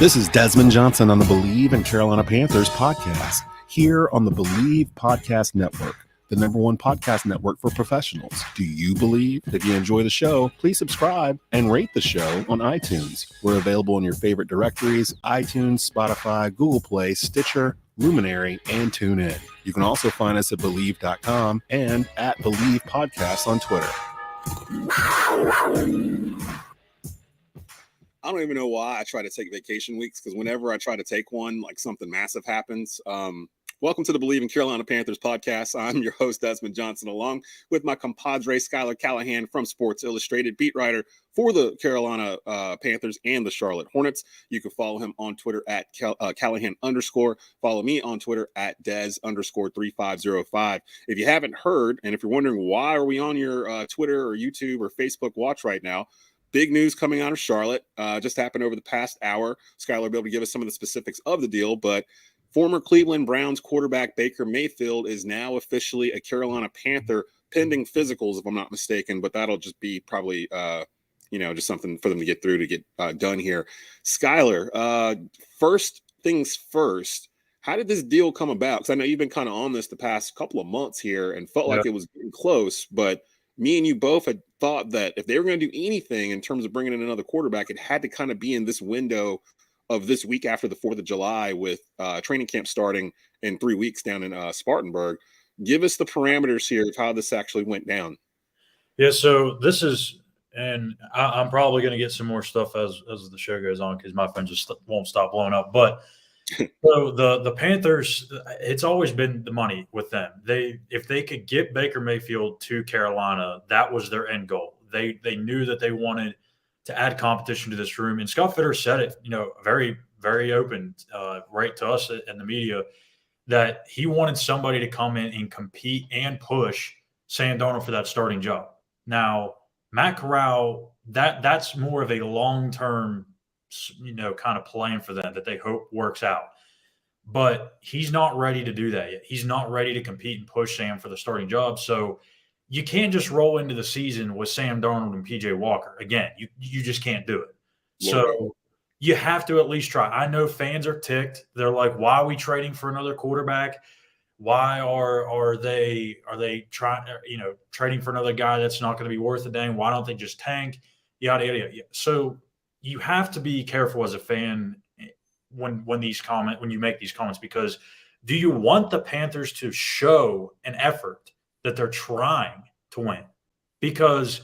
This is Desmond Johnson on the Bleav in Carolina Panthers podcast, here on the Bleav Podcast Network, the #1 podcast network for professionals. Do you Bleav? If you enjoy the show, please subscribe and rate the show on iTunes. We're available in your favorite directories: iTunes, Spotify, Google Play, Stitcher, Luminary, and TuneIn. You can also find us at Bleav.com and at Bleav Podcasts on Twitter. I don't even know why I try to take vacation weeks, because whenever I try to take one, like something massive happens. Welcome to the Bleav in Carolina Panthers podcast. I'm your host, Desmond Johnson, along with my compadre, Schuyler Callihan from Sports Illustrated, beat writer for the Carolina Panthers and the Charlotte Hornets. You can follow him on Twitter at Callihan_. Follow me on Twitter at Des_3505. If you haven't heard, and if you're wondering why are we on your Twitter or YouTube or Facebook watch right now, big news coming out of Charlotte. Just happened over the past hour. Schuyler will be able to give us some of the specifics of the deal, but former Cleveland Browns quarterback Baker Mayfield is now officially a Carolina Panther, pending physicals, if I'm not mistaken, but that'll just be probably, just something for them to get through to get done here. Schuyler, first things first, how did this deal come about? Because I know you've been kind of on this the past couple of months here and felt like it was getting close, but me and you both had thought that if they were going to do anything in terms of bringing in another quarterback, it had to kind of be in this window of this week after the 4th of July, with training camp starting in 3 weeks down in Spartanburg. Give us the parameters here of how this actually went down. Yeah, so this is, and I'm probably going to get some more stuff as the show goes on, because my phone just won't stop blowing up. But so the Panthers, it's always been the money with them. If they could get Baker Mayfield to Carolina, that was their end goal. They knew that they wanted to add competition to this room. And Scott Fitter said it, very, very open, right to us and the media, that he wanted somebody to come in and compete and push Sam Darnold for that starting job. Now, Matt Corral, that's more of a long-term, kind of plan for them that they hope works out. But he's not ready to do that yet. He's not ready to compete and push Sam for the starting job. So you can't just roll into the season with Sam Darnold and PJ Walker. Again, you just can't do it. So you have to at least try. I know fans are ticked. They're like, why are we trading for another quarterback? Why are they trying, trading for another guy that's not going to be worth a dang? Why don't they just tank? Yada, yada, yada. So you have to be careful as a fan when you make these comments, because do you want the Panthers to show an effort that they're trying to win? Because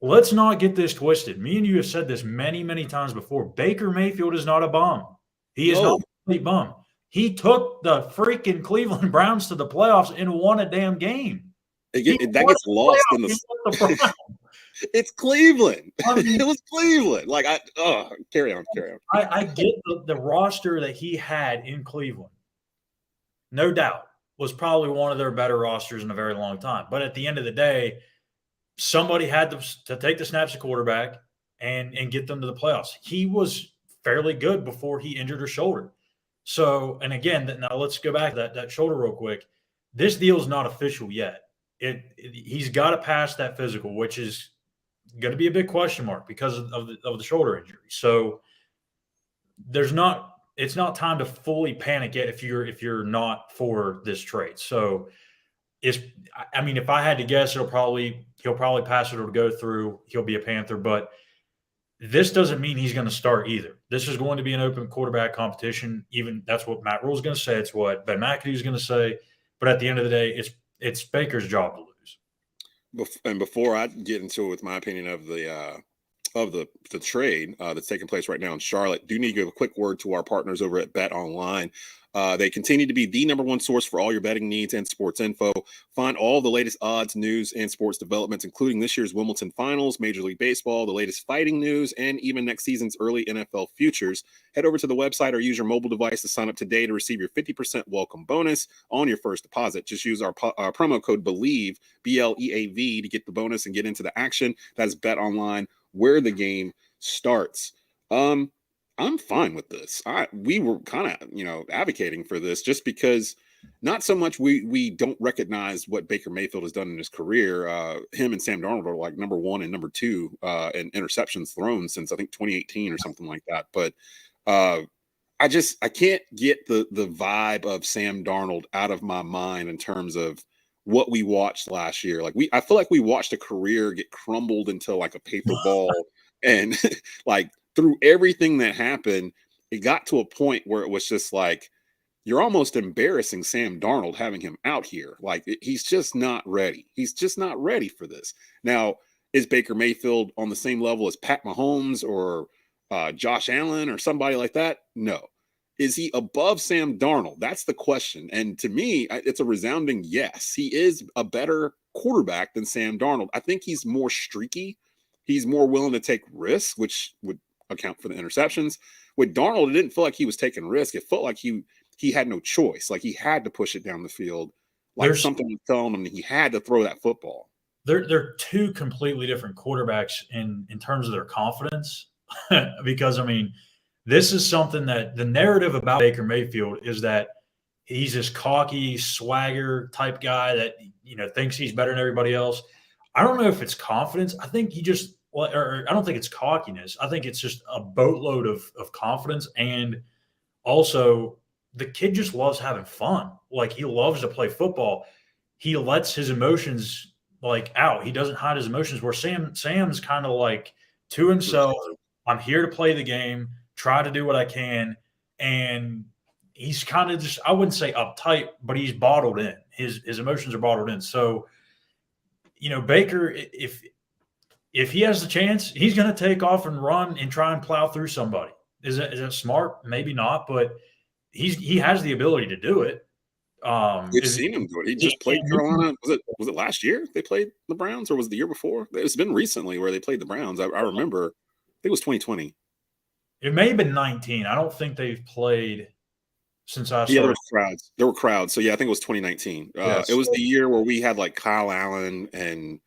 let's not get this twisted. Me and you have said this many, many times before. Baker Mayfield is not a bum. He is not a complete bum. He took the freaking Cleveland Browns to the playoffs and won a damn game. That gets lost in the It's Cleveland. It was Cleveland. Carry on. I get the roster that he had in Cleveland, no doubt, was probably one of their better rosters in a very long time. But at the end of the day, somebody had to take the snaps of quarterback and get them to the playoffs. He was fairly good before he injured his shoulder. So, and again, now let's go back to that shoulder real quick. This deal is not official yet. He's got to pass that physical, which is going to be a big question mark because of the shoulder injury. So it's not time to fully panic yet if you're not for this trade. So if I had to guess, he'll probably pass it or go through. He'll be a Panther, but this doesn't mean he's going to start either. This is going to be an open quarterback competition. Even that's what Matt Rule's going to say. It's what Ben McAdoo is going to say. But at the end of the day, it's Baker's job to lose. And before I get into it with my opinion of the trade that's taking place right now in Charlotte, do need to give a quick word to our partners over at Bet Online. They continue to be the #1 source for all your betting needs and sports info. Find all the latest odds, news, and sports developments, including this year's Wimbledon Finals, Major League Baseball, the latest fighting news, and even next season's early NFL futures. Head over to the website or use your mobile device to sign up today to receive your 50% welcome bonus on your first deposit. Just use our promo code BLEAV, BLEAV, to get the bonus and get into the action. That is Bet Online, where the game starts. I'm fine with this. We were kind of, advocating for this just because not so much we don't recognize what Baker Mayfield has done in his career. Him and Sam Darnold are like #1 and #2 in interceptions thrown since I think 2018 or something like that. But I can't get the vibe of Sam Darnold out of my mind in terms of what we watched last year. Like I feel like we watched a career get crumbled into like a paper ball, and like through everything that happened, it got to a point where it was just like you're almost embarrassing Sam Darnold having him out here. Like he's just not ready. He's just not ready for this. Now, is Baker Mayfield on the same level as Pat Mahomes or Josh Allen or somebody like that? No. Is he above Sam Darnold? That's the question. And to me, it's a resounding yes. He is a better quarterback than Sam Darnold. I think he's more streaky. He's more willing to take risks, which would account for the interceptions. With Darnold, it didn't feel like he was taking risks. It felt like he had no choice. Like he had to push it down the field. Like something was telling him that he had to throw that football. They're two completely different quarterbacks in terms of their confidence. Because, I mean, this is something that the narrative about Baker Mayfield is that he's this cocky, swagger type guy that, thinks he's better than everybody else. I don't know if it's confidence. I think or I don't think it's cockiness. I think it's just a boatload of confidence. And also, the kid just loves having fun. Like, he loves to play football. He lets his emotions out. He doesn't hide his emotions, where Sam's kind of like to himself, I'm here to play the game, try to do what I can. And he's kind of just, I wouldn't say uptight, but he's bottled in. His emotions are bottled in. So, Baker, if he has the chance, he's going to take off and run and try and plow through somebody. Is that smart? Maybe not, but he has the ability to do it. We've seen him do it. He just played Carolina. Was it last year they played the Browns, or was it the year before? It's been recently where they played the Browns. I remember. I think it was 2020. It may have been 19. I don't think they've played since I started. Yeah, there were crowds. So yeah, I think it was 2019. Yes. It was the year where we had like Kyle Allen and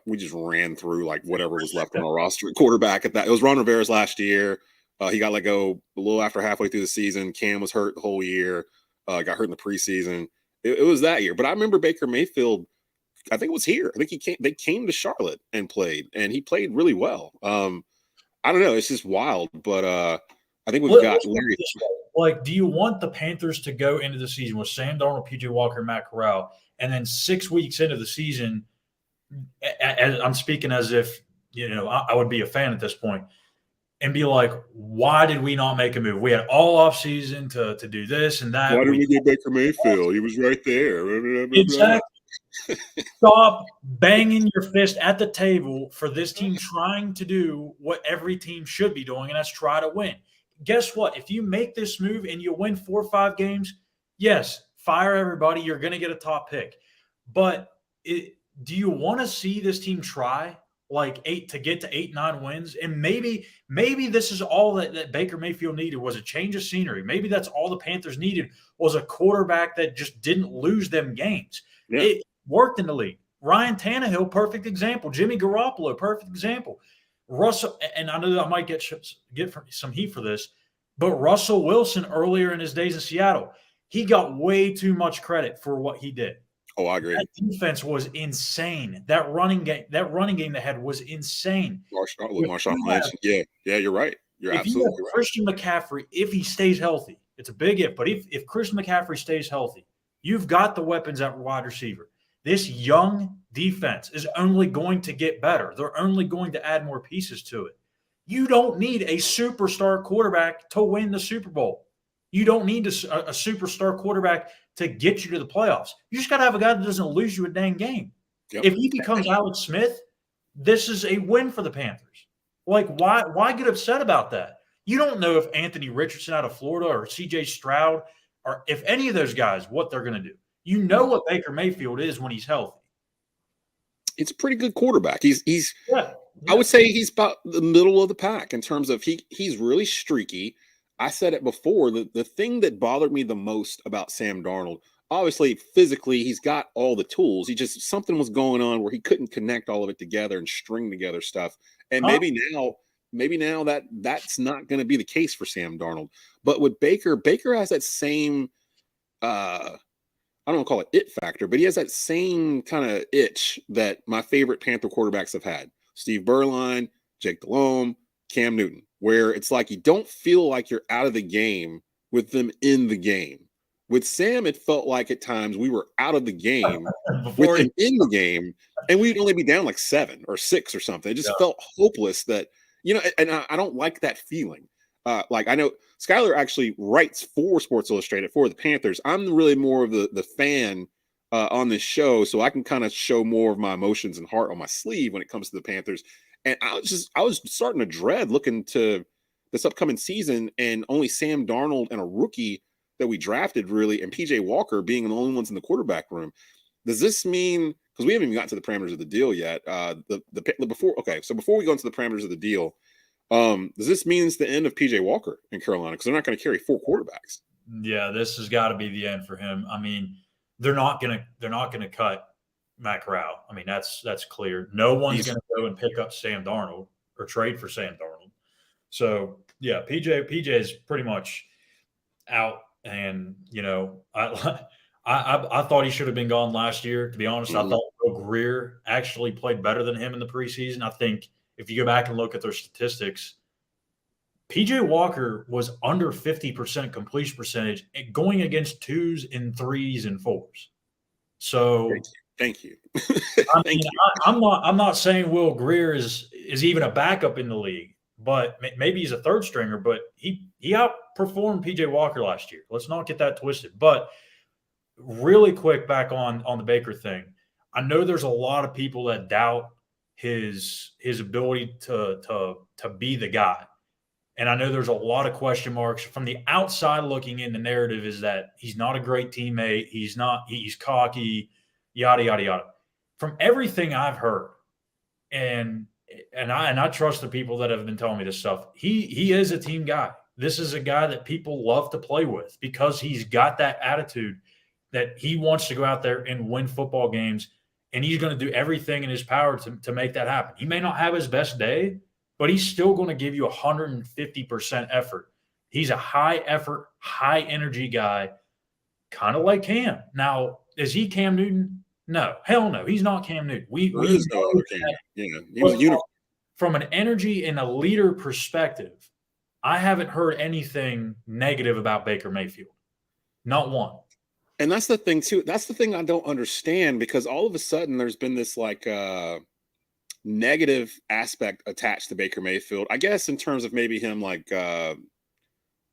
we just ran through like whatever was left on our roster. Quarterback at that. It was Ron Rivera's last year. He got let go a little after halfway through the season. Cam was hurt the whole year. Got hurt in the preseason. It was that year. But I remember Baker Mayfield, I think it was here. I think they came to Charlotte and played, and he played really well. I don't know. It's just wild. But I think we've got Larry. Like, do you want the Panthers to go into the season with Sam Darnold, PJ Walker, and Matt Corral, and then 6 weeks into the season, I'm speaking as if, I would be a fan at this point, and be like, why did we not make a move? We had all off season to do this and that. Why did we get Baker Mayfield? He was right there. Exactly. Stop banging your fist at the table for this team trying to do what every team should be doing, and that's try to win. Guess what? If you make this move and you win 4 or 5 games, yes, fire everybody. You're going to get a top pick. But do you want to see this team try like 8 to get to 8, 9 wins? And maybe this is all that Baker Mayfield needed, was a change of scenery. Maybe that's all the Panthers needed, was a quarterback that just didn't lose them games. Yeah. It worked in the league. Ryan Tannehill, perfect example. Jimmy Garoppolo, perfect example. Russell, and I know that I might get some heat for this, but Russell Wilson earlier in his days in Seattle, he got way too much credit for what he did. Oh, I agree. That defense was insane. That running game they had was insane. Marshawn Lynch. Yeah, you're right. You're absolutely right. Christian McCaffrey, if he stays healthy, it's a big if, but if Christian McCaffrey stays healthy, you've got the weapons at wide receiver. This young defense is only going to get better. They're only going to add more pieces to it. You don't need a superstar quarterback to win the Super Bowl. You don't need a superstar quarterback to get you to the playoffs. You just got to have a guy that doesn't lose you a dang game. Yep. If he becomes Alex Smith, this is a win for the Panthers. Like, why get upset about that? You don't know if Anthony Richardson out of Florida or C.J. Stroud, or if any of those guys, what they're going to do. You know what Baker Mayfield is when he's healthy. It's a pretty good quarterback. He's I would say he's about the middle of the pack in terms of he's really streaky. I said it before, the thing that bothered me the most about Sam Darnold, obviously physically he's got all the tools. Something was going on where he couldn't connect all of it together and string together stuff. And maybe now that's not going to be the case for Sam Darnold. But with Baker has that same I don't want to call it it factor, but he has that same kind of itch that my favorite Panther quarterbacks have had. Steve Berline, Jake Delhomme, Cam Newton, where it's like you don't feel like you're out of the game with them in the game. With Sam, it felt like at times we were out of the game with him in the game, and we'd only be down like 7 or 6 or something. It just felt hopeless that, and I don't like that feeling. Like I know Schuyler actually writes for Sports Illustrated for the Panthers. I'm really more of the fan on this show, so I can kind of show more of my emotions and heart on my sleeve when it comes to the Panthers. And I was starting to dread looking to this upcoming season, and only Sam Darnold and a rookie that we drafted really, and PJ Walker being the only ones in the quarterback room. Does this mean, because we haven't even gotten to the parameters of the deal yet? Before we go into the parameters of the deal, does this mean it's the end of PJ Walker in Carolina? Because they're not going to carry 4 quarterbacks. Yeah, this has got to be the end for him. I mean, they're not gonna cut Matt Corral. I mean, that's clear. No one's going to go and pick up Sam Darnold or trade for Sam Darnold. So yeah, PJ is pretty much out. And I thought he should have been gone last year. To be honest, I thought Will Greer actually played better than him in the preseason. I think if you go back and look at their statistics, PJ Walker was under 50% completion percentage going against 2s and 3s and 4s. So thank you. I'm not saying Will Greer is even a backup in the league, but maybe he's a third stringer, but he outperformed PJ Walker last year. Let's not get that twisted. But really quick back on the Baker thing. I know there's a lot of people that doubt his ability to be the guy. And I know there's a lot of question marks from the outside looking in. The narrative is that he's not a great teammate. He's cocky, yada, yada, yada. From everything I've heard, and I trust the people that have been telling me this stuff, he is a team guy. This is a guy that people love to play with because he's got that attitude that he wants to go out there and win football games, and he's going to do everything in his power to make that happen. He may not have his best day, but he's still going to give you 150% effort. He's a high effort, high energy guy, kind of like Cam. Now, is he Cam Newton? No, hell no. He's not Cam Newton. We no other Cam. Yeah, he was a unicorn. From an energy and a leader perspective, I haven't heard anything negative about Baker Mayfield. Not one. And that's the thing too. That's the thing I don't understand, because all of a sudden there's been this like negative aspect attached to Baker Mayfield, I guess, in terms of maybe him like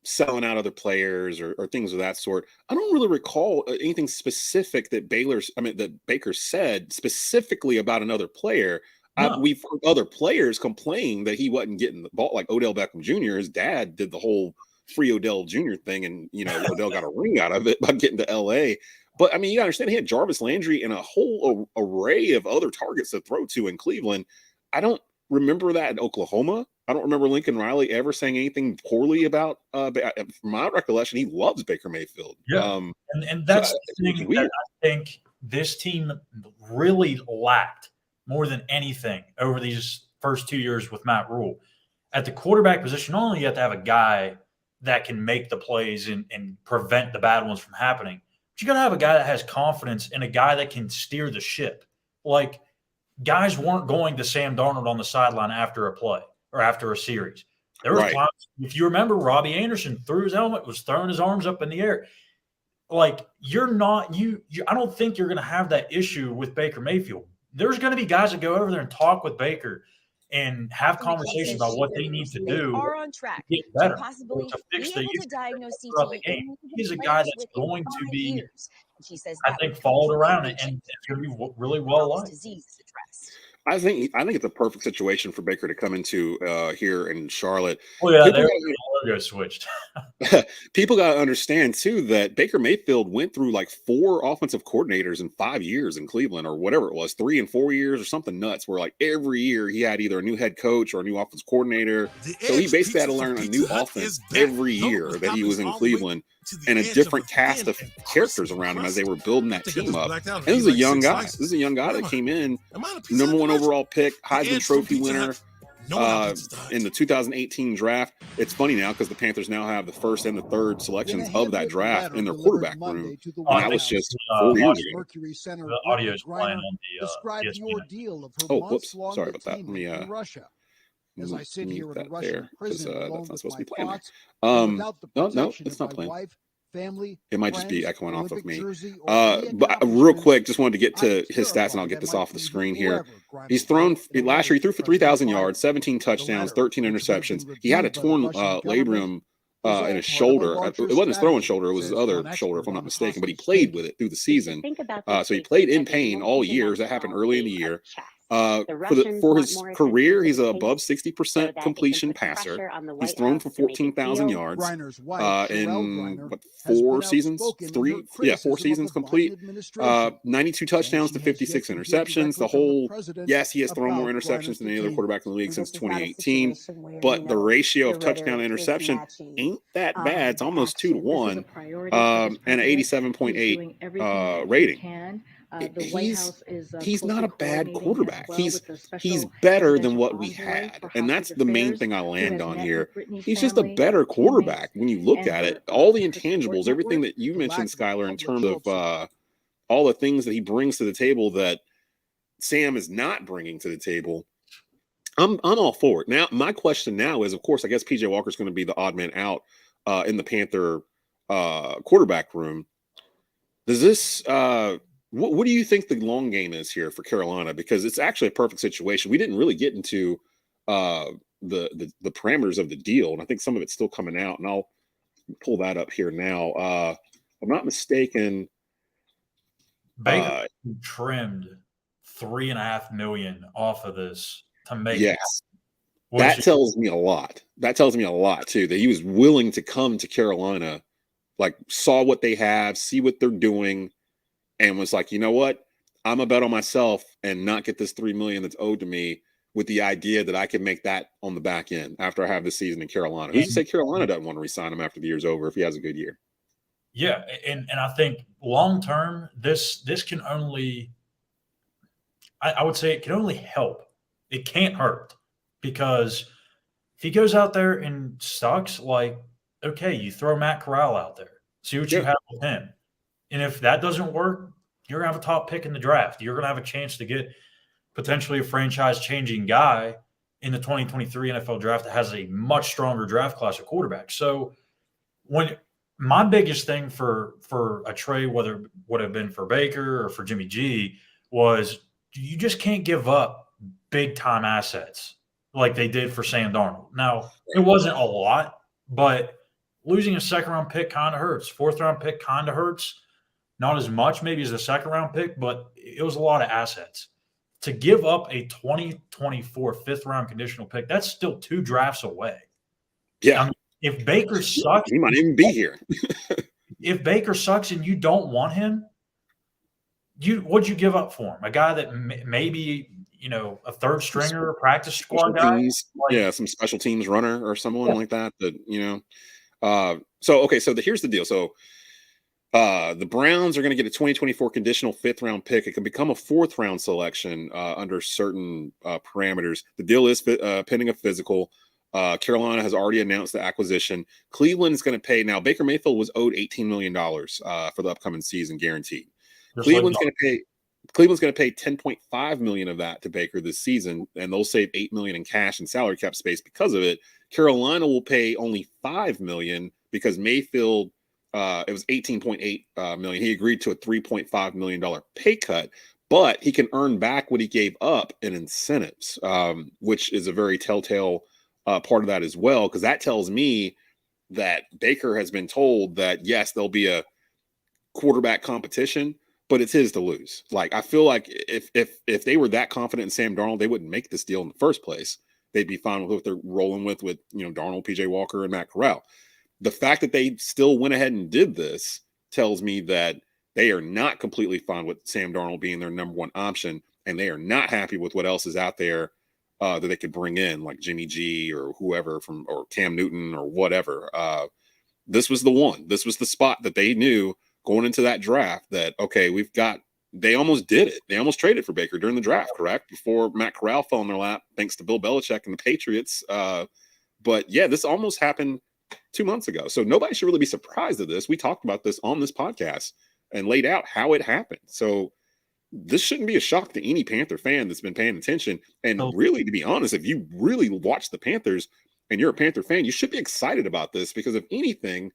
selling out other players or things of that sort. I don't really recall anything specific that Baker said specifically about another player. No. We've heard other players complain that he wasn't getting the ball, like Odell Beckham Jr. His dad did the whole free Odell Jr. thing, and Odell got a ring out of it by getting to LA. But I mean, you gotta understand, he had Jarvis Landry and a whole array of other targets to throw to in Cleveland. I don't remember that in Oklahoma. I don't remember Lincoln Riley ever saying anything poorly about. From my recollection, he loves Baker Mayfield. Yeah, and that's the thing that I think this team really lacked more than anything over these first 2 years with Matt Rule. At the quarterback position, not only you have to have a guy that can make the plays and prevent the bad ones from happening, but you got to have a guy that has confidence and a guy that can steer the ship. Like, guys weren't going to Sam Darnold on the sideline after a play or after a series. There was times, if you remember, Robbie Anderson threw his helmet, was throwing his arms up in the air. Like, I don't think you're going to have that issue with Baker Mayfield. There's going to be guys that go over there and talk with Baker and have conversations about what they need to do are on track to get better, possibly to fix the issues diagnose throughout the game. He's a guy that's going to be, I think, followed around and it's going to be really well liked. I think it's a perfect situation for Baker to come into here in Charlotte. Oh yeah, the logo switched. People got to understand too that Baker Mayfield went through like 4 offensive coordinators in 5 years in Cleveland, or whatever it was, 3 and 4 years or something nuts, where like every year he had either a new head coach or a new offensive coordinator. So he basically had to learn a new offense every year that he was in Cleveland, and a different cast of characters around him as they were building that team up. And this is a young guy. This is a young guy that came in, number 1 overall pick, Heisman Trophy winner in the 2018 draft. It's funny now because the Panthers now have the first and the third selections of that draft in their quarterback room. And that was just 4 years ago. The audio is playing on the Oh, whoops. Sorry about that. Let me as I sit here in a that Russian there because prison alone that's not with supposed my to be playing thoughts, there. and without the No, protection it's of not my playing. wife, family, It might just be friends, echoing off of Olympic me. jersey, or any But real accomplishments, quick, just wanted to get I am to his stats, and I'll terrified get I this might off the be screen here. forever grinding He's thrown out in a last year. letter He threw to for President 3,000 yards, Biden. 17 The touchdowns, letter, 13 which would have been interceptions. He had a reviewed by the torn Russian government, labrum is all in his part of a shoulder. larger It wasn't his throwing strategy, shoulder; it was his says other one shoulder, if expert I'm on not the mistaken. But he hostage played taking. with it through the If you season. think about this So he week played in as a pain all years. That happened multi-dimensional early in the game year. of chess. The For Russians want his more career, attention he's for the above tapes so 60% that it can completion put passer. pressure on the He's White thrown House for to make it 14,000 feel yards Griner's wife, Sherelle in Griner, what, has 4 been seasons? outspoken in her 4 criticism of seasons the complete. Biden administration, 92 saying touchdowns she to has yet 56 to hear interceptions. The directly from the whole, president yes, he has thrown more about interceptions Griner's than any other detainment. quarterback in the league and since this is not a 2018. situation where But the ratio the of touchdown to rhetoric is interception matching ain't that bad. It's the almost 2 to action. This is 1, a priority for this and an president. He's 87.8 doing everything that he rating. can. The White House is He's not closely a bad coordinating as quarterback. well He's with the he's special better than presidential what we envoy had, for and hostage that's the main affairs, thing I who land has on met here. with Brittany's He's just a family, better her quarterback teammates, when you look and at it. her All the her support intangibles, everything network. that you The mentioned, lack of a Schuyler, in public terms of spokesman. all the things that he brings to the table that Sam is not bringing to the table. I'm all for it. Now, my question now is, of course, I guess PJ Walker's going to be the odd man out in the Panther quarterback room. Does this what do you think the long game is here for Carolina? Because it's actually a perfect situation. We didn't really get into the parameters of the deal, and I think some of it's still coming out. And I'll pull that up here now. If I'm not mistaken, Baker trimmed $3.5 million off of this to make it yes, happen, that tells me a lot. That tells me a lot too. That he was willing to come to Carolina, like saw what they have, see what they're doing, and was like, you know what, I'm gonna bet on myself and not get this $3 million that's owed to me, with the idea that I can make that on the back end after I have this season in Carolina. Who's to say Carolina doesn't want to re-sign him after the year's over if he has a good year? Yeah, and I think long term, this can only, I would say, it can only help. It can't hurt, because if he goes out there and sucks, like, okay, you throw Matt Corral out there, see what you have with him, and if that doesn't work, you're gonna have a top pick in the draft. You're gonna have a chance to get potentially a franchise-changing guy in the 2023 NFL draft that has a much stronger draft class of quarterbacks. So when my biggest thing for a trade, whether it would have been for Baker or for Jimmy G, was you just can't give up big time assets like they did for Sam Darnold. Now, it wasn't a lot, but losing a second round pick kind of hurts. Fourth round pick kind of hurts. Not as much maybe as the second round pick, but it was a lot of assets. To give up a 2024 fifth round conditional pick, that's still 2 drafts away. Yeah. I mean, if Baker sucks, he might even be here. If Baker sucks and you don't want him, what'd you give up for him? A guy that maybe, a third stringer, a practice squad guy? Some special teams runner or someone like that. So here's the deal. So the Browns are going to get a 2024 conditional 5th round pick. It can become a 4th round selection under certain parameters. The deal is pending a physical. Carolina has already announced the acquisition. Cleveland is going to pay. Now, Baker Mayfield was owed $18 million for the upcoming season, guaranteed. Cleveland's going to pay $10.5 million of that to Baker this season, and they'll save $8 million in cash and salary cap space because of it. Carolina will pay only $5 million because Mayfield, it was $18.8 million. He agreed to a $3.5 million pay cut, but he can earn back what he gave up in incentives, which is a very telltale part of that as well, because that tells me that Baker has been told that, yes, there'll be a quarterback competition, but it's his to lose. Like, I feel like if they were that confident in Sam Darnold, they wouldn't make this deal in the first place. They'd be fine with what they're rolling with Darnold, PJ Walker, and Matt Corral. The fact that they still went ahead and did this tells me that they are not completely fine with Sam Darnold being their number one option, and they are not happy with what else is out there that they could bring in, like Jimmy G or whoever or Cam Newton or whatever. This was the one. This was the spot that they knew going into that draft that, okay, they almost did it. They almost traded for Baker during the draft, correct? Before Matt Corral fell in their lap, thanks to Bill Belichick and the Patriots. But yeah, this almost happened 2 months ago. So nobody should really be surprised at this. We talked about this on this podcast and laid out how it happened. So this shouldn't be a shock to any Panther fan that's been paying attention. And Oh. really, to be honest, if you really watch the Panthers and you're a Panther fan, you should be excited about this because if anything,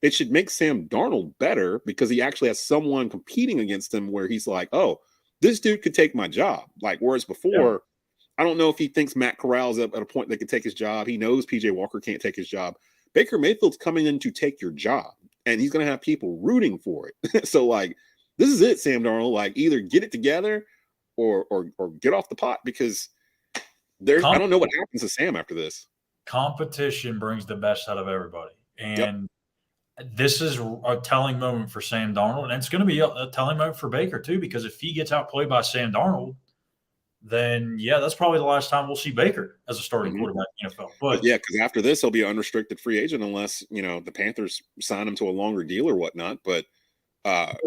it should make Sam Darnold better because he actually has someone competing against him where he's like, oh, this dude could take my job. Like, whereas before, I don't know if he thinks Matt Corral's at a point that could take his job. He knows PJ Walker can't take his job. Baker Mayfield's coming in to take your job, and he's going to have people rooting for it. So, like, this is it, Sam Darnold. Like, either get it together or get off the pot because I don't know what happens to Sam after this. Competition brings the best out of everybody. And this is a telling moment for Sam Darnold. And it's going to be a telling moment for Baker, too, because if he gets outplayed by Sam Darnold, then, that's probably the last time we'll see Baker as a starting quarterback in the NFL. But because after this, he'll be an unrestricted free agent unless, the Panthers sign him to a longer deal or whatnot. But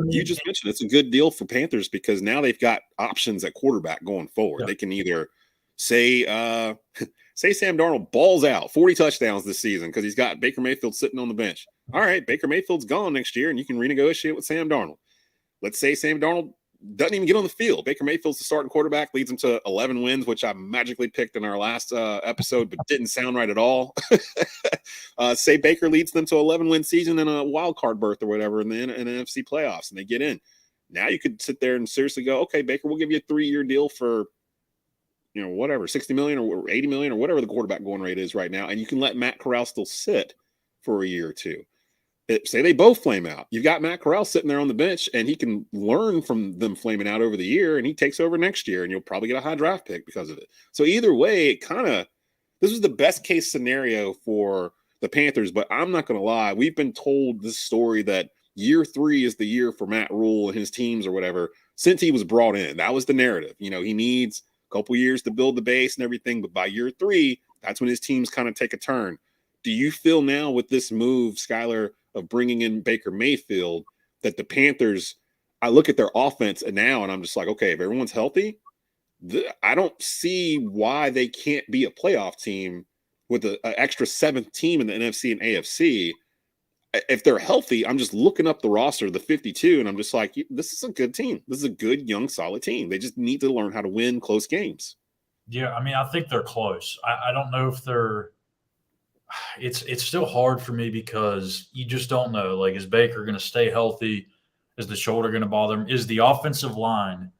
you just mentioned it's a good deal for Panthers because now they've got options at quarterback going forward. They can either say Sam Darnold balls out 40 touchdowns this season because he's got Baker Mayfield sitting on the bench. All right, Baker Mayfield's gone next year and you can renegotiate with Sam Darnold. Let's say Sam Darnold doesn't even get on the field. Baker Mayfield's the starting quarterback, leads them to 11 wins, which I magically picked in our last episode, but didn't sound right at all. Say Baker leads them to 11-win season and a wild card berth or whatever in the NFC playoffs, and they get in. Now you could sit there and seriously go, okay, Baker, we'll give you a 3-year deal for, whatever, $60 million or $80 million or whatever the quarterback going rate is right now, and you can let Matt Corral still sit for a year or two. Say they both flame out. You've got Matt Corral sitting there on the bench, and he can learn from them flaming out over the year, and he takes over next year, and you'll probably get a high draft pick because of it. So either way, this was the best case scenario for the Panthers, but I'm not going to lie. We've been told this story that year 3 is the year for Matt Rule and his teams or whatever since he was brought in. That was the narrative. He needs a couple years to build the base and everything, but by year 3, that's when his teams kind of take a turn. Do you feel now with this move, Schuyler, of bringing in Baker Mayfield, that the Panthers, I look at their offense and I'm just like, okay, if everyone's healthy, I don't see why they can't be a playoff team with an extra 7th team in the NFC and AFC. If they're healthy, I'm just looking up the roster, the 52, and I'm just like, this is a good team. This is a good, young, solid team. They just need to learn how to win close games. Yeah, I mean, I think they're close. I don't know if they're – it's still hard for me because you just don't know. Like, is Baker going to stay healthy? Is the shoulder going to bother him? Is the offensive line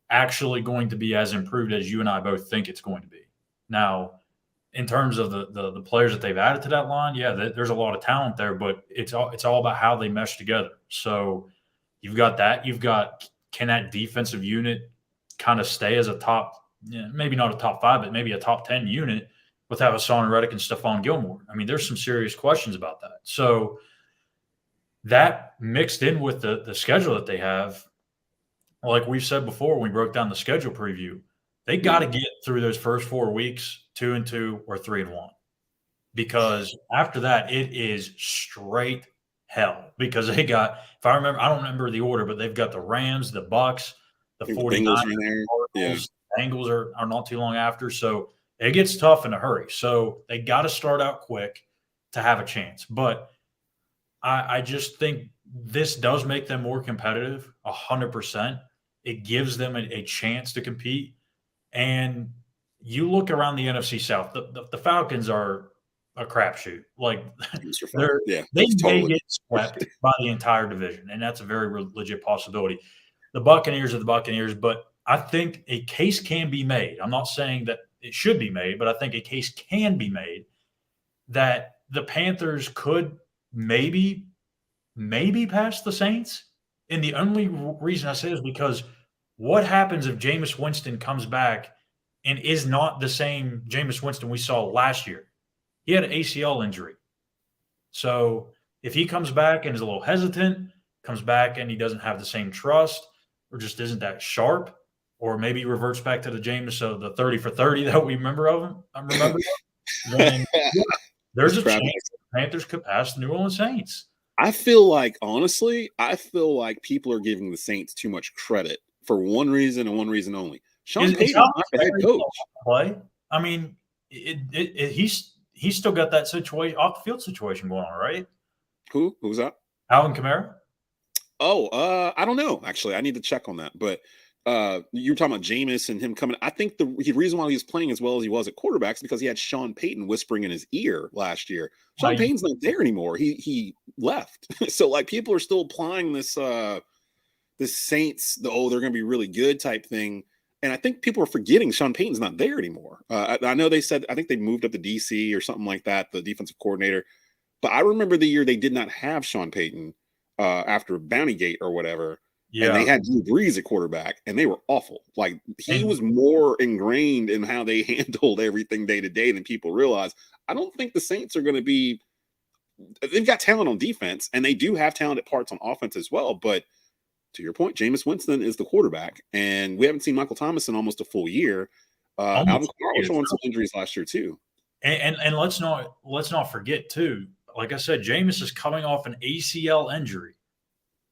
actually going to be as improved as you and I both think it's going to be? Now, in terms of the players that they've added to that line, there's a lot of talent there, but it's all about how they mesh together. So you've got that. You've got, can that defensive unit kind of stay as a top, maybe not a top 5, but maybe a top 10 unit without Hassan Reddick and Stephon Gilmore? I mean, there's some serious questions about that. So that mixed in with the schedule that they have, like we've said before when we broke down the schedule preview, they got to get through those first 4 weeks 2-2 or 3-1, because after that it is straight hell. Because they got, if I remember, I don't remember the order, but they've got the Rams, the Bucks, the 49ers, the Bengals are not too long after. So it gets tough in a hurry. So they got to start out quick to have a chance. But I just think this does make them more competitive, 100%. It gives them a chance to compete. And you look around the NFC South, the Falcons are a crapshoot. Like, they may get swept by the entire division, and that's a very legit possibility. The Buccaneers are the Buccaneers, but I think a case can be made. I'm not saying that it should be made, but I think a case can be made that the Panthers could maybe pass the Saints. And the only reason I say is because what happens if Jameis Winston comes back and is not the same Jameis Winston we saw last year? He had an ACL injury. So if he comes back and is a little hesitant, comes back and he doesn't have the same trust or just isn't that sharp, or maybe reverts back to the Jameis of the 30 for 30 that we remember of him, then there's a chance the Panthers could pass the New Orleans Saints. I feel like, honestly, people are giving the Saints too much credit for one reason and one reason only. Sean Payton's not the head coach. Play. I mean, he's still got that situation, off the field situation going on, right? Who's that? Alvin Kamara. Oh, I don't know. Actually, I need to check on that. But you were talking about Jameis and him coming. I think the reason why he was playing as well as he was at quarterback is because he had Sean Payton whispering in his ear last year. Sean Payton's not there anymore. He left. So like people are still applying this this Saints, they're going to be really good type thing. And I think people are forgetting Sean Payton's not there anymore. I know they said, I think they moved up to DC or something like that, the defensive coordinator. But I remember the year they did not have Sean Payton after Bountygate or whatever. Yeah. And they had Drew Brees at quarterback, and they were awful. Like, he was more ingrained in how they handled everything day to day than people realize. I don't think the Saints are going to be – they've got talent on defense, and they do have talented parts on offense as well. But to your point, Jameis Winston is the quarterback, and we haven't seen Michael Thomas in almost a full year. Alvin Kamara was showing some injuries last year too. And let's not forget too, like I said, Jameis is coming off an ACL injury.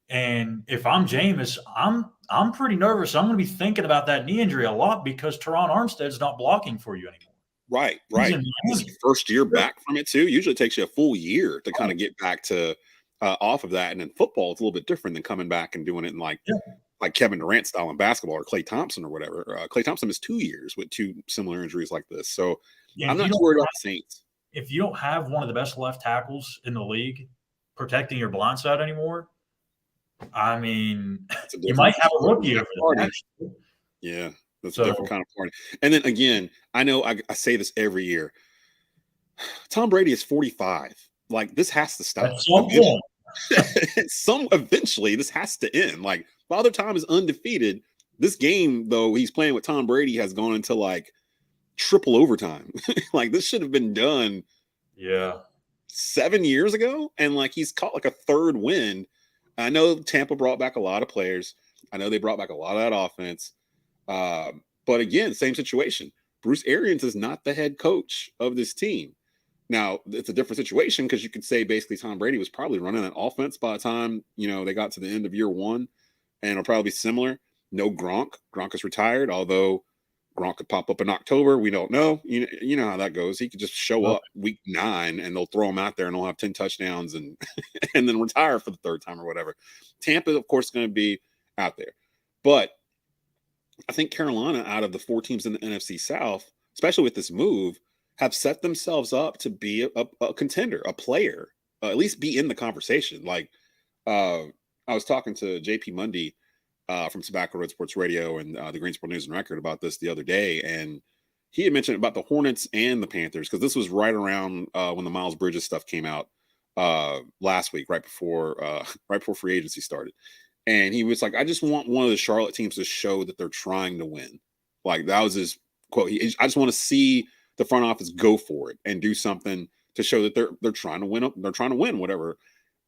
And if I'm Jameis, I'm pretty nervous. I'm going to be thinking about that knee injury a lot because Teron Armstead's not blocking for you anymore. Right. His first year back from it too. Usually it takes you a full year to kind of get back to off of that. And in football, it's a little bit different than coming back and doing it in like Kevin Durant style in basketball or Klay Thompson or whatever. Klay Thompson missed 2 years with 2 similar injuries like this. So I'm not too worried about the Saints. If you don't have one of the best left tackles in the league protecting your blind side anymore, I mean, you might have a rookie over there. Yeah, that's a different kind of party. And then again, I know I say this every year. Tom Brady is 45. Like, this has to stop. Eventually, this has to end. Like, Father Time is undefeated. This game, though, he's playing with Tom Brady has gone into like triple overtime. Like, this should have been done 7 years ago. And like, he's caught like a third win. I know Tampa brought back a lot of players. I know they brought back a lot of that offense. But again, same situation. Bruce Arians is not the head coach of this team. Now, it's a different situation because you could say basically Tom Brady was probably running that offense by the time, they got to the end of year one, and it'll probably be similar. No Gronk. Gronk is retired, although Gronk could pop up in October. We don't know. You know how that goes. He could just show up week 9 and they'll throw him out there and he'll have 10 touchdowns and and then retire for the third time or whatever. Tampa, of course, is going to be out there. But I think Carolina, out of the 4 teams in the NFC South, especially with this move, have set themselves up to be a contender, a player, at least be in the conversation. Like, I was talking to JP Mundy from Tobacco Road Sports Radio and the Greensport News and Record about this the other day. And he had mentioned about the Hornets and the Panthers, because this was right around when the Miles Bridges stuff came out last week, right before free agency started. And he was like, I just want one of the Charlotte teams to show that they're trying to win. Like, that was his quote. I just want to see the front office go for it and do something to show that they're trying to win. They're trying to win, whatever.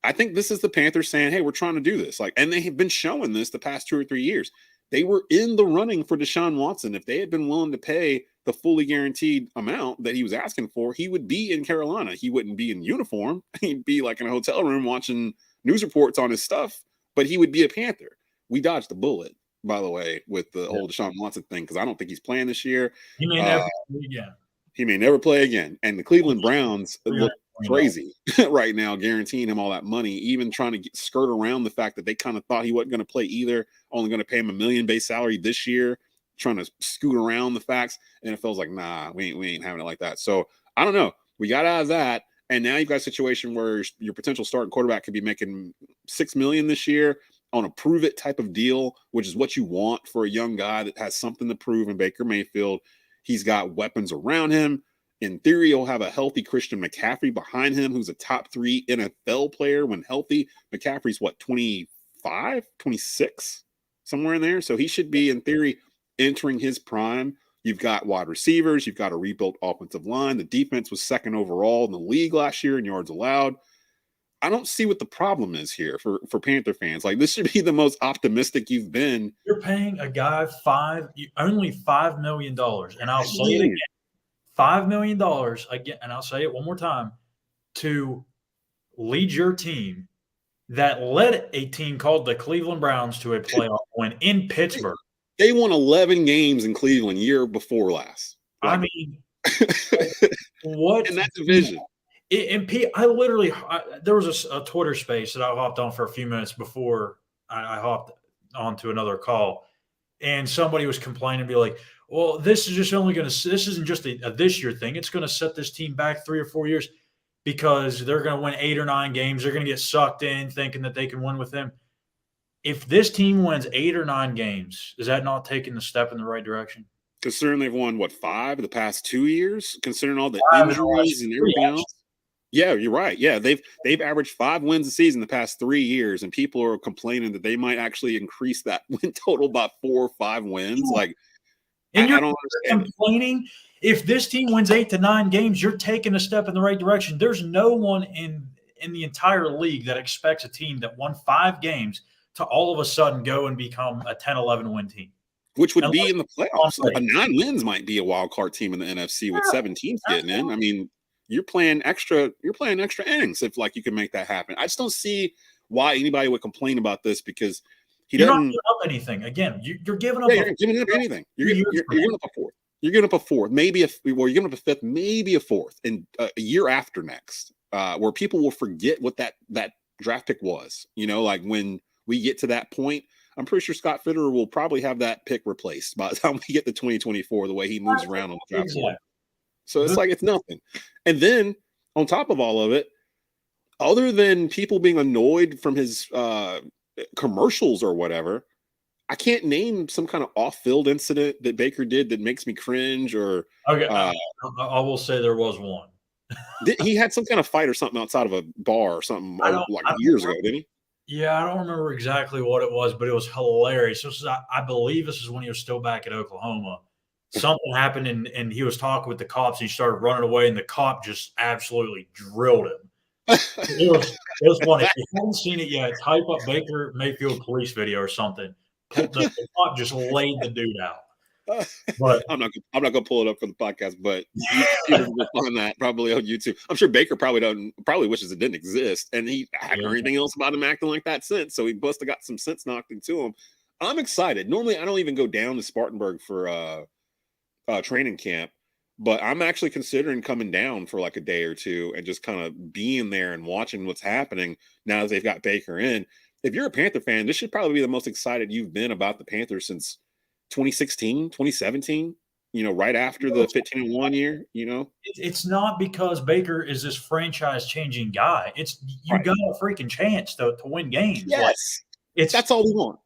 I think this is the Panthers saying, hey, we're trying to do this. Like, and they have been showing this the past 2 or 3 years. They were in the running for Deshaun Watson. If they had been willing to pay the fully guaranteed amount that he was asking for, he would be in Carolina. He wouldn't be in uniform. He'd be like in a hotel room watching news reports on his stuff, but he would be a Panther. We dodged the bullet, by the way, with the whole Deshaun Watson thing, because I don't think he's playing this year. He may never play again. He may never play again. And the Cleveland Browns look crazy right now, guaranteeing him all that money, even trying to skirt around the fact that they kind of thought he wasn't going to play either, only going to pay him $1 million base salary this year, trying to scoot around the facts. And it feels like, nah, we ain't having it like that. So I don't know. We got out of that. And now you've got a situation where your potential starting quarterback could be making $6 million this year on a prove it type of deal, which is what you want for a young guy that has something to prove in Baker Mayfield. He's got weapons around him. In theory, he'll have a healthy Christian McCaffrey behind him, who's a top 3 NFL player when healthy. McCaffrey's what, 25, 26, somewhere in there. So he should be, in theory, entering his prime. You've got wide receivers. You've got a rebuilt offensive line. The defense was 2nd overall in the league last year in yards allowed. I don't see what the problem is here for Panther fans. Like, this should be the most optimistic you've been. You're paying a guy only $5 million. And I'll say it again. $5 million again, and I'll say it one more time, to lead your team that led a team called the Cleveland Browns to a playoff win in Pittsburgh. They won 11 games in Cleveland year before last. Like, I mean, what in that division? I literally there was a Twitter space that I hopped on for a few minutes before I hopped on to another call, and somebody was complaining, be like, well, this isn't just a this year thing. It's going to set this team back 3 or 4 years because they're going to win 8 or 9 games. They're going to get sucked in thinking that they can win with them. If this team wins 8 or 9 games, is that not taking the step in the right direction? Considering they've won, 5 of the past 2 years, considering all the 5 injuries and everything else. Yeah, you're right. Yeah, they've averaged 5 wins a season the past 3 years, and people are complaining that they might actually increase that win total by 4 or 5 wins. Yeah. Like, and I don't understand complaining. If this team wins 8 to 9 games, you're taking a step in the right direction. There's no one in the entire league that expects a team that won 5 games to all of a sudden go and become a 10-11 win team. Which would be in the playoffs. 9 wins might be a wild card team in the NFC with 7 teams getting in. I mean, you're playing extra innings if like you can make that happen. I just don't see why anybody would complain about this because you're not giving up anything. Again, you're giving up. Yeah, you're giving up anything. You're giving up a 4th. You're giving up a 4th, maybe you're giving up a 5th, maybe a 4th, in a year after next, where people will forget what that draft pick was. You know, like when we get to that point, I'm pretty sure Scott Fitterer will probably have that pick replaced by the time we get to 2024. The way he moves around on the draft board. So it's like it's nothing. And then on top of all of it, other than people being annoyed from his commercials or whatever, I can't name some kind of off-field incident that Baker did that makes me cringe or okay. I will say there was one. He had some kind of fight or something outside of a bar or something years ago, didn't he? Yeah, I don't remember exactly what it was, but it was hilarious. I Bleav this is when he was still back at Oklahoma. Something happened, and he was talking with the cops. And he started running away, and the cop just absolutely drilled him. It was funny. If you haven't seen it yet, type up Baker Mayfield police video or something. The cop just laid the dude out. But I'm not gonna pull it up for the podcast, but you will find that probably on YouTube. I'm sure Baker probably wishes it didn't exist, and he hadn't heard anything else about him acting like that since. So he must have got some sense knocked into him. I'm excited. Normally, I don't even go down to Spartanburg for training camp, but I'm actually considering coming down for like a day or two and just kind of being there and watching what's happening now that they've got Baker in. If you're a Panther fan, this should probably be the most excited you've been about the Panthers since 2016, 2017, right after the 15-1 year, It's not because Baker is this franchise-changing guy. It's you got a freaking chance to win games. Yes. That's all we want.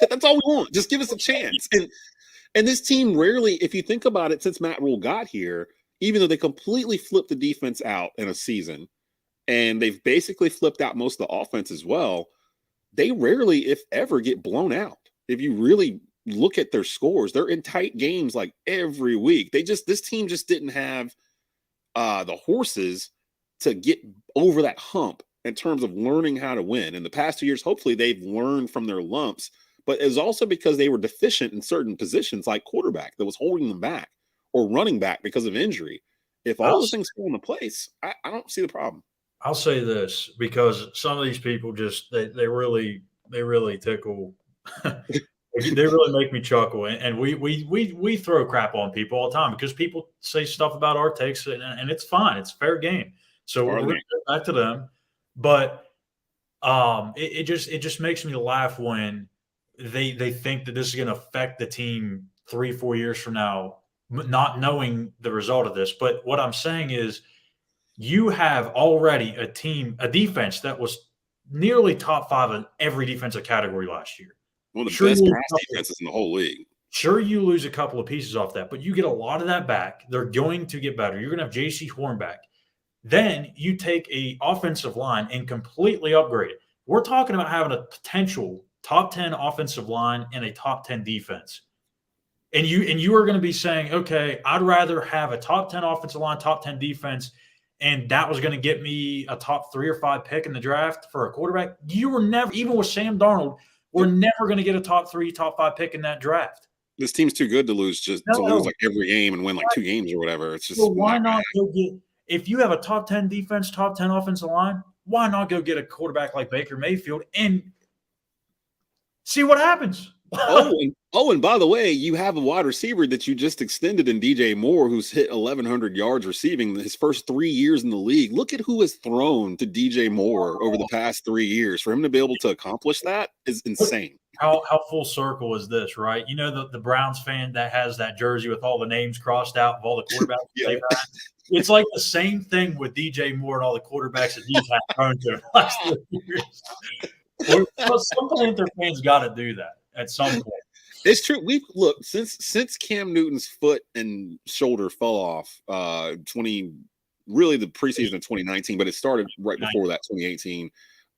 That's all we want. Just give us a chance. And this team rarely, if you think about it, since Matt Rule got here, even though they completely flipped the defense out in a season, and they've basically flipped out most of the offense as well, they rarely, if ever, get blown out. If you really look at their scores, they're in tight games like every week. This team just didn't have the horses to get over that hump in terms of learning how to win. In the past 2 years, hopefully they've learned from their lumps, but it's also because they were deficient in certain positions like quarterback that was holding them back, or running back because of injury. If all those things fall into place, I don't see the problem. I'll say this, because some of these people just they really tickle. They really make me chuckle, and we throw crap on people all the time because people say stuff about our takes, and it's fine. It's fair game. So we're going to go back to them, but it just makes me laugh when they think that this is going to affect the team 3-4 years from now, not knowing the result of this. But what I'm saying is, you have already a defense that was nearly top 5 in every defensive category last year. One of the best pass defenses in the whole league. Sure, you lose a couple of pieces off that, but you get a lot of that back. They're going to get better. You're going to have J.C. Horn back. Then you take a offensive line and completely upgrade it. We're talking about having a potential top 10 offensive line and a top 10 defense. And you are going to be saying, okay, I'd rather have a top 10 offensive line, top 10 defense, and that was going to get me a top 3 or 5 pick in the draft for a quarterback. You were never, even with Sam Darnold, we're never going to get a top 3, top 5 pick in that draft. This team's too good to lose lose like every game and win like 2 games or whatever. It's just why not go get, if you have a top 10 defense, top 10 offensive line, why not go get a quarterback like Baker Mayfield and see what happens? And by the way, you have a wide receiver that you just extended in DJ Moore, who's hit 1,100 yards receiving his first 3 years in the league. Look at who has thrown to DJ Moore over the past 3 years. For him to be able to accomplish that is insane. How full circle is this, right? You know, the Browns fan that has that jersey with all the names crossed out of all the quarterbacks they've had. It's like the same thing with DJ Moore and all the quarterbacks that he's had thrown to in the last 3 years. Well, some Panther fans got to do that at some point. It's true. We've looked since Cam Newton's foot and shoulder fell off, really the preseason of 2019, but it started right before that, 2018.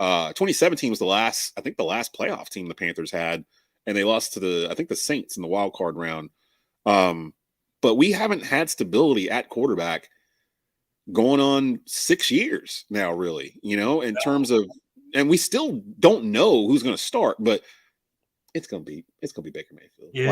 2017 was the last playoff team the Panthers had, and they lost to the Saints in the wild card round. But we haven't had stability at quarterback going on 6 years now, really, in terms of, and we still don't know who's going to start, but it's gonna be Baker Mayfield. You know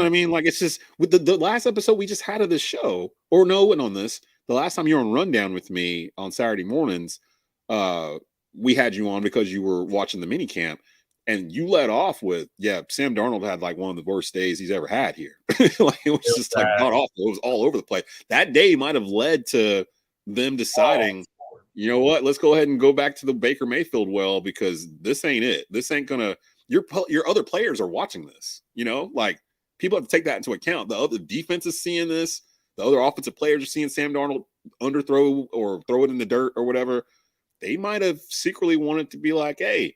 what I mean? Like, it's just with the last episode we just had of this show, or no, it wasn't on this. The last time you were on Rundown with me on Saturday mornings, we had you on because you were watching the mini camp, and you led off with, Sam Darnold had like one of the worst days he's ever had here. Like, it was just like not awful. It was all over the place. That day might have led to them deciding, you know what, let's go ahead and go back to the Baker Mayfield well, because this ain't it. This ain't gonna. Your other players are watching this, like, people have to take that into account. The other defense is seeing this. The other offensive players are seeing Sam Darnold underthrow or throw it in the dirt or whatever. They might have secretly wanted to be like, hey,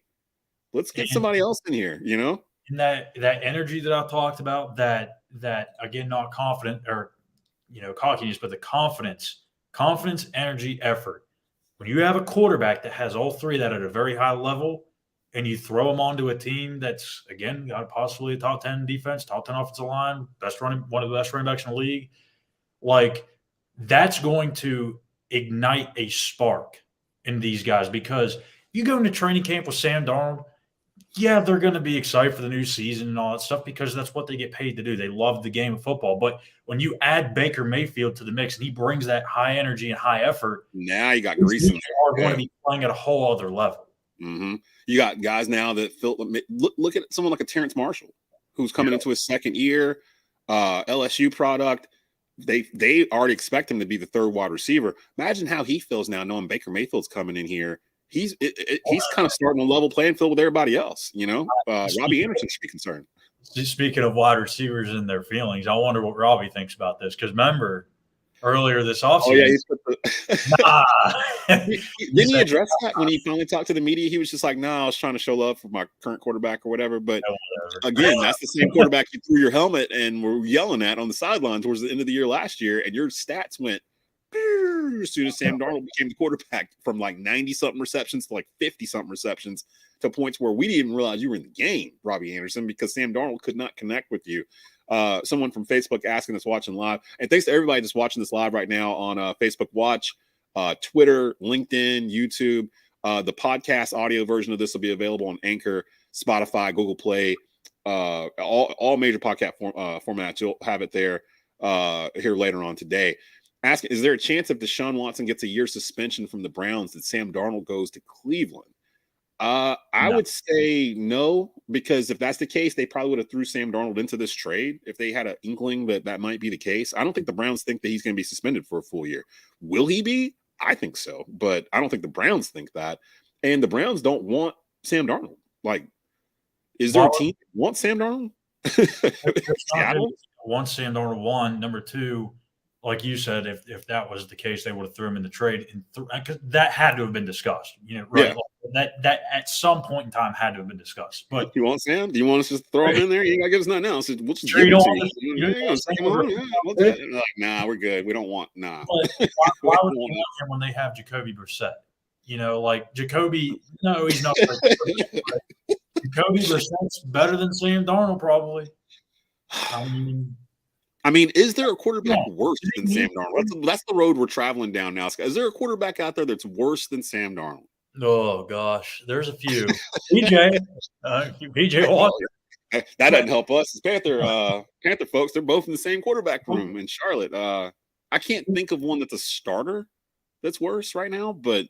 let's get somebody else in here, And that energy that I talked about, that again, not confident or, cockiness, but the confidence, energy, effort. When you have a quarterback that has all three of that at a very high level, and you throw them onto a team that's, again, got possibly a top 10 defense, top 10 offensive line, one of the best running backs in the league, like, that's going to ignite a spark in these guys. Because you go into training camp with Sam Darnold, they're going to be excited for the new season and all that stuff, because that's what they get paid to do. They love the game of football. But when you add Baker Mayfield to the mix and he brings that high energy and high effort, now you got grease in there. Are going to be playing at a whole other level. Mm-hmm. You got guys now that look at someone like a Terrence Marshall, who's coming into his second year, LSU product. They already expect him to be the third wide receiver. Imagine how he feels now, knowing Baker Mayfield's coming in here. He's kind of starting a level playing field with everybody else. Robbie Anderson should be concerned. Speaking of wide receivers and their feelings, I wonder what Robbie thinks about this, because remember, earlier this offseason. Didn't he address that when he finally talked to the media? He was just like, I was trying to show love for my current quarterback or whatever. But again, that's the same quarterback you threw your helmet and were yelling at on the sideline towards the end of the year last year, and your stats went as soon as Sam Darnold became the quarterback, from like 90-something receptions to like 50-something receptions, to points where we didn't even realize you were in the game, Robbie Anderson, because Sam Darnold could not connect with you. Someone from Facebook asking us watching live, and thanks to everybody just watching this live right now on Facebook Watch, Twitter, LinkedIn, YouTube. The podcast audio version of this will be available on Anchor, Spotify, Google Play, all major podcast formats. You'll have it there here later on today. Asking, is there a chance if Deshaun Watson gets a year suspension from the Browns that Sam Darnold goes to Cleveland? I would say no, because if that's the case, they probably would have threw Sam Darnold into this trade if they had an inkling that might be the case. I don't think the Browns think that he's going to be suspended for a full year. Will he be? I think so, but I don't think the Browns think that. And the Browns don't want Sam Darnold. Like, is there a team that wants Sam Darnold? Once Sam Darnold won, number two, like you said, if that was the case, they would have threw him in the trade, because that had to have been discussed. Right? Yeah. That at some point in time had to have been discussed. But you want Sam? Do you want us to just throw him in there? You ain't got to give us nothing else. We'll just give him. Like, nah, we're good. We don't want. Nah. Why would you want him when they have Jacoby Brissett? Like Jacoby. No, he's not. Jacoby Brissett's better than Sam Darnold, probably. I mean, is there a quarterback worse than Sam Darnold? That's the road we're traveling down now, Scott. Is there a quarterback out there that's worse than Sam Darnold? Oh, gosh. There's a few. PJ Walker. That doesn't help us. It's Panther folks, they're both in the same quarterback room in Charlotte. I can't think of one that's a starter that's worse right now, but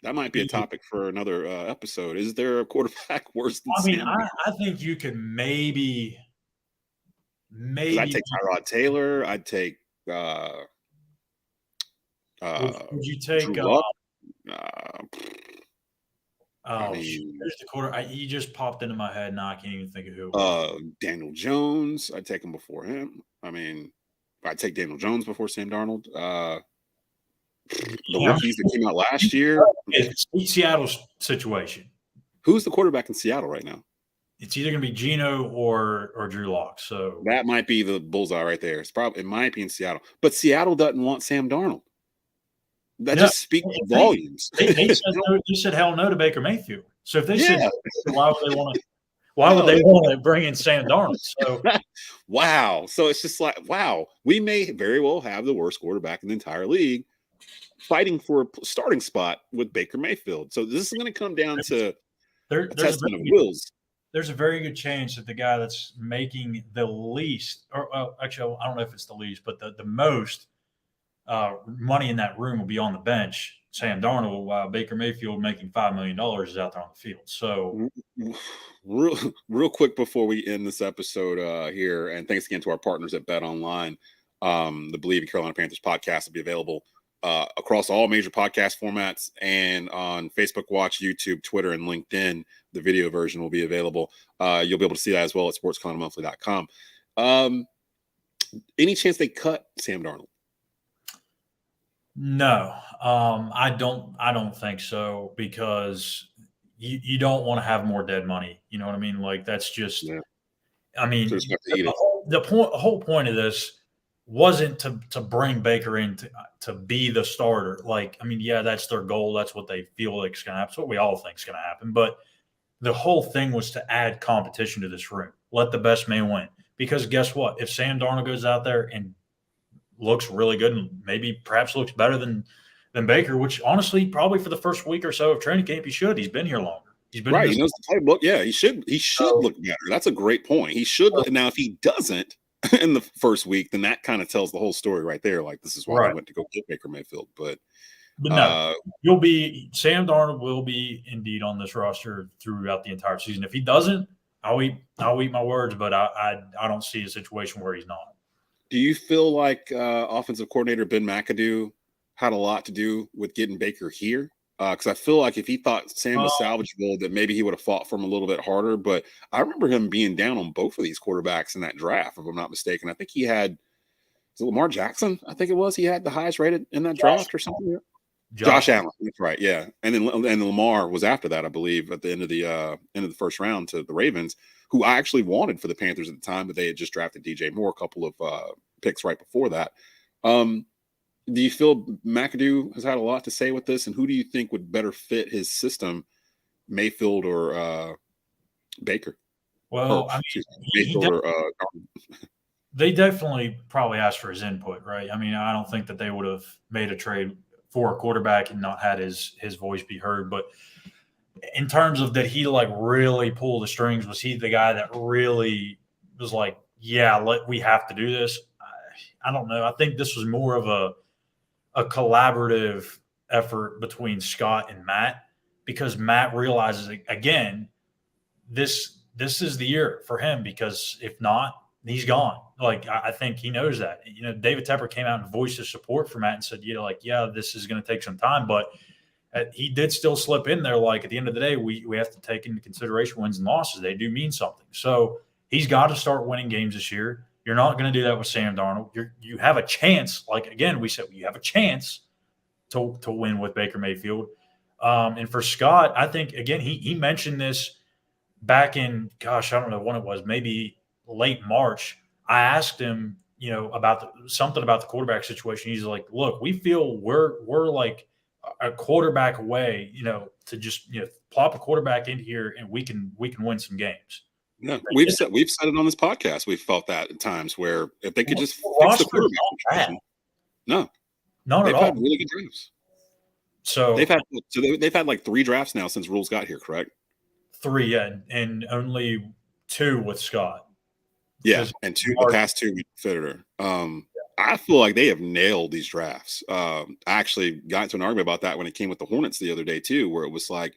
That might be a topic for another episode. Is there a quarterback worse than I mean, Sam? I think you could maybe. Because I'd take Tyrod Taylor. I'd take would you take Drew Luck. oh, there's the quarter. He just popped into my head, and I can't even think of who. Daniel Jones. I'd take him before him. I mean, I'd take Daniel Jones before Sam Darnold. The rookies that came out last year. Seattle's situation. Who's the quarterback in Seattle right now? It's either going to be Geno or Drew Lock. So that might be the bullseye right there. It might be in Seattle, but Seattle doesn't want Sam Darnold. That just speaks volumes. They said hell no to Baker Mayfield. So if they said, why would they want to? Why would they want to bring in Sam Darnold? So wow. So it's just like, wow, we may very well have the worst quarterback in the entire league fighting for a starting spot with Baker Mayfield. So this is going to come down to a testament of wills. There's a very good chance that the guy that's making the least, or actually, I don't know if it's the least, but the most money in that room will be on the bench. Sam Darnold, while Baker Mayfield making $5 million is out there on the field. So, real quick before we end this episode here, and thanks again to our partners at Bet Online. The Bleav in Carolina Panthers podcast will be available across all major podcast formats and on Facebook Watch, YouTube, Twitter, and LinkedIn. The video version will be available. You'll be able to see that as well at sportscarolinamonthly.com. Any chance they cut Sam Darnold? No, I don't think so, because you don't want to have more dead money. You know what I mean? Like, that's just, I mean, the whole point of this wasn't to bring Baker in to be the starter. Like, I mean, yeah, that's their goal. That's what they feel like is going to happen. That's what we all think is going to happen. But the whole thing was to add competition to this room. Let the best man win. Because guess what? If Sam Darnold goes out there and looks really good and maybe perhaps looks better than Baker, which honestly, probably for the first week or so of training camp, he should. He's been here longer. He's been right. He knows the playbook. Yeah, he should look better. That's a great point. He should. Now, if he doesn't in the first week, then that kind of tells the whole story right there. Like, this is why I went to go get Baker Mayfield. But no, Sam Darnold will be indeed on this roster throughout the entire season. If he doesn't, I'll eat my words, but I don't see a situation where he's not. Do you feel like offensive coordinator Ben McAdoo had a lot to do with getting Baker here? Because I feel like if he thought Sam was salvageable, that maybe he would have fought for him a little bit harder. But I remember him being down on both of these quarterbacks in that draft, if I'm not mistaken. I think he had, is it Lamar Jackson? I think it was. He had the highest rated in that draft or something. Josh Allen. That's right. Yeah. And then Lamar was after that, I believe, at the end of the first round to the Ravens, who I actually wanted for the Panthers at the time, but they had just drafted DJ Moore a couple of picks right before that. Do you feel McAdoo has had a lot to say with this, and who do you think would better fit his system, Mayfield or Baker? Well, Mayfield they definitely probably asked for his input, right? I mean, I don't think that they would have made a trade for a quarterback and not had his voice be heard. But in terms of, did he like really pull the strings? Was he the guy that really was like, yeah, we have to do this? I don't know. I think this was more of a collaborative effort between Scott and Matt, because Matt realizes, again, this is the year for him, because if not, he's gone. Like, I think he knows that. You know, David Tepper came out and voiced his support for Matt and said, yeah, this is going to take some time, but he did still slip in there. Like, at the end of the day, we have to take into consideration wins and losses. They do mean something. So he's got to start winning games this year. You're not going to do that with Sam Darnold. You have a chance. Like, again, we said you have a chance to win with Baker Mayfield. And for Scott, I think, again, he mentioned this back in, gosh, I don't know when it was, maybe late March. I asked him, about something about the quarterback situation. He's like, look, we feel we're like a quarterback away, to just, plop a quarterback in here and we can win some games. Yeah, we've said it on this podcast. We've felt that at times where if they could just fix the quarterback situation. No, not at all. They've had really good drafts. So they've had like 3 drafts now since Rules got here, correct? 3, yeah, and only 2 with Scott. Yeah, and 2 the past 2 we fitted her. I feel like they have nailed these drafts. I actually got into an argument about that when it came with the Hornets the other day too, where it was like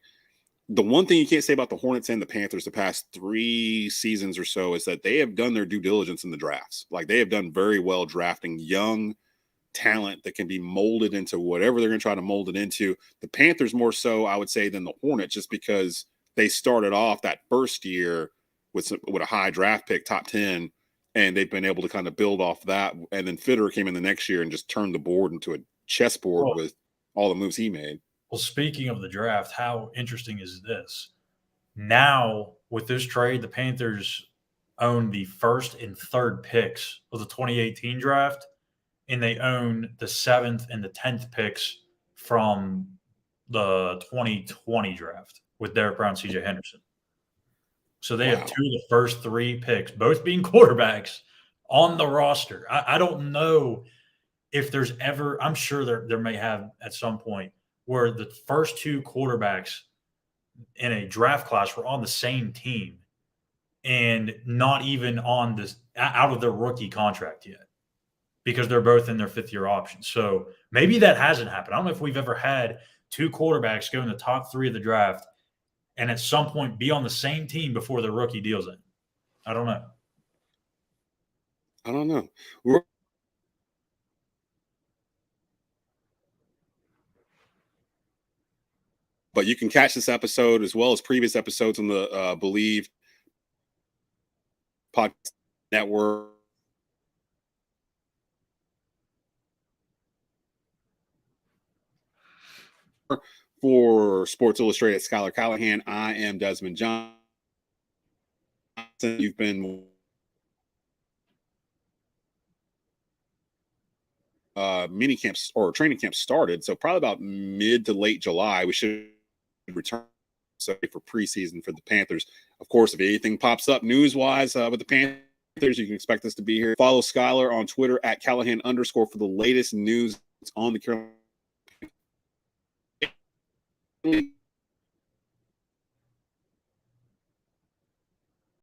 the one thing you can't say about the Hornets and the Panthers the past 3 seasons or so is that they have done their due diligence in the drafts. Like they have done very well drafting young talent that can be molded into whatever they're going to try to mold it into. The Panthers more so, I would say, than the Hornets, just because they started off that first year with a high draft pick, top 10, and they've been able to kind of build off that. And then Fitterer came in the next year and just turned the board into a chessboard with all the moves he made. Well, speaking of the draft, how interesting is this? Now, with this trade, the Panthers own the first and third picks of the 2018 draft, and they own the 7th and the 10th picks from the 2020 draft with Derek Brown, CJ Henderson. So they have 2 of the first 3 picks, both being quarterbacks, on the roster. I don't know if there's ever – I'm sure there may have at some point where the first 2 quarterbacks in a draft class were on the same team and not even on this out of their rookie contract yet because they're both in their 5th-year options. So maybe that hasn't happened. I don't know if we've ever had 2 quarterbacks go in the top 3 of the draft and at some point be on the same team before their rookie deal's in. I don't know. I don't know. But you can catch this episode as well as previous episodes on the Bleav podcast network. For Sports Illustrated, Schuyler Callihan, I am Desmond Johnson. You've been mini camps or training camp started, so probably about mid to late July we should return for preseason for the Panthers. Of course, if anything pops up news-wise with the Panthers, you can expect us to be here. Follow Schuyler on Twitter at Callihan_ for the latest news on the Carolina.